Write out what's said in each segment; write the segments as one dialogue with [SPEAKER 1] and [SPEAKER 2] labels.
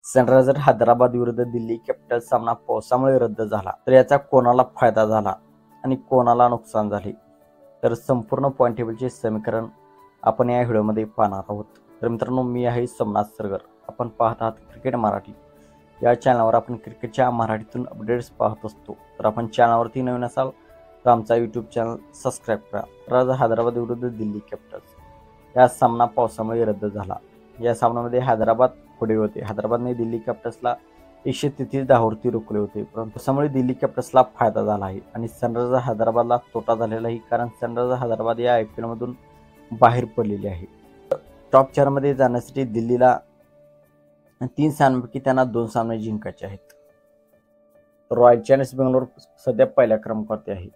[SPEAKER 1] सनरायझर हैदराबाद विरुद्ध दिल्ली कॅपिटल्स सामना पावसामुळे रद्द झाला, तर याचा कोणाला फायदा झाला आणि कोणाला नुकसान झाले, तर संपूर्ण पॉईंट टेबलचे समीकरण आपण या व्हिडिओमध्ये पाहणार आहोत. तर मित्रांनो, मी आहे सोमनाथ सरगर. आपण पाहत आहात क्रिकेट मराठी. या चॅनलवर आपण क्रिकेटच्या मराठीतून अपडेट्स पाहत असतो. तर आपण चॅनलवरती नवीन असाल तर आमचा यूट्यूब चॅनल सबस्क्राईब करा. तर आज हैदराबाद विरुद्ध दिल्ली कॅपिटल्स या सामना पावसामुळे रद्द झाला. या सामन्यामध्ये हैदराबाद पुढे होते. हैदराबादने दिल्ली कॅपिटल्सला 133 धावांवरती रोखले होते, परंतु त्यामुळे दिल्ली कॅपिटल्सला फायदा झाला आहे आणि सनरायझर हैदराबादला तोटा झालेला आहे, कारण सनरायझर हैदराबाद या IPL मधून बाहेर पडलेले आहे. टॉप 4 मध्ये जाण्यासाठी दिल्लीला 3 सामन्यांपैकी त्यांना 2 सामने जिंकायचे आहेत. रॉयल चॅलेंजर्स बेंगलोर सध्या पहिल्या क्रमांकावरती आहे.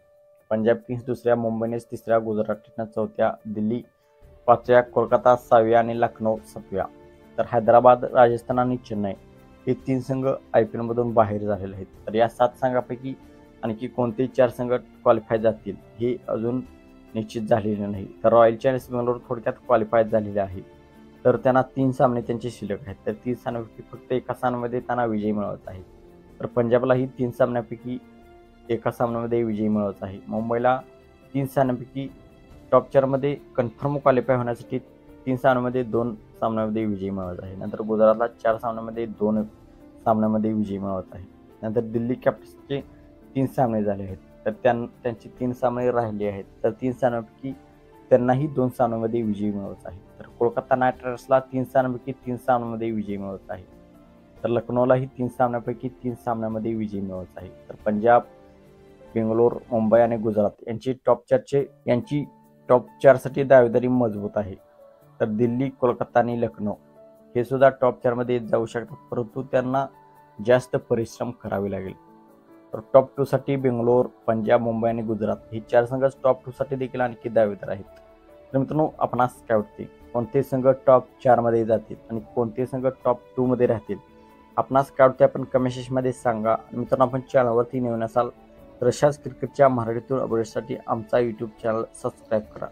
[SPEAKER 1] पंजाब किंग्स दुसऱ्या, मुंबई इंडियन्स तिसऱ्या, गुजरात टायटन्स चौथ्या, दिल्ली 5व्या, कोलकाता 6व्या आणि लखनौ 7व्या. तर हैदराबाद, राजस्थान आणि चेन्नई हे 3 संघ IPL मधून बाहेर झालेले आहेत. तर या 7 संघापैकी आणखी कोणते 4 संघ क्वालिफाय जातील हे अजून निश्चित झालेले नाही. तर रॉयल चॅलेंजर्स बेंगलोर थोडक्यात क्वालिफाय झालेले आहे, तर त्यांना 3 सामने त्यांचे शिल्लक आहेत. तर 3 सामन्यापैकी फक्त एका सामन्यामध्ये त्यांना विजय मिळवत आहे. तर पंजाबलाही 3 सामन्यापैकी एका सामन्यामध्ये विजय मिळवत आहे. मुंबईला 3 सामन्यापैकी टॉप 4 मध्ये कन्फर्म क्वालिफाय होण्यासाठी 3 सामन्यामध्ये 2 सामन्यामध्ये विजय मिळवत आहे. नंतर गुजरातला 4 सामन्यामध्ये 2 सामन्यामध्ये विजय मिळवत आहे. नंतर दिल्ली कॅपिटल्सचे 3 सामने झाले आहेत, तर त्यांचे 3 सामने राहिले आहेत. तर 3 सामन्यापैकी त्यांनाही 2 सामन्यामध्ये विजय मिळवत आहे. तर कोलकाता नाईट रायडर्सला 3 सामन्यापैकी 3 सामन्यामध्ये विजय मिळवत आहे. तर लखनौलाही 3 सामन्यापैकी 3 सामन्यामध्ये विजय मिळवत आहे. तर पंजाब, बेंगलोर, मुंबई आणि गुजरात यांची टॉप 4 साठी दावेदारी मजबूत आहे. तर दिल्ली, कोलकाता आणि लखनौ हे सुद्धा टॉप 4 मध्ये जाऊ शकतात, परंतु त्यांना जास्त परिश्रम करावे लागेल. तर टॉप 2 साठी बेंगलोर, पंजाब, मुंबई आणि गुजरात हे 4 संघ टॉप 2 साठी देखील आणखी दावेदार आहेत. तर मित्रांनो, आपणास काय वाटते, कोणते संघ टॉप 4 मध्ये जातील आणि कोणते संघ टॉप 2 मध्ये राहतील? आपणास काय वाटते आपण कमेंट सेक्शनमध्ये सांगा. मित्रांनो, आपण चॅनलवरती नवीन असाल तर अशाच क्रिकेटच्या मराठीतून अपडेट्ससाठी आमचा यूट्यूब चॅनल सबस्क्राईब करा.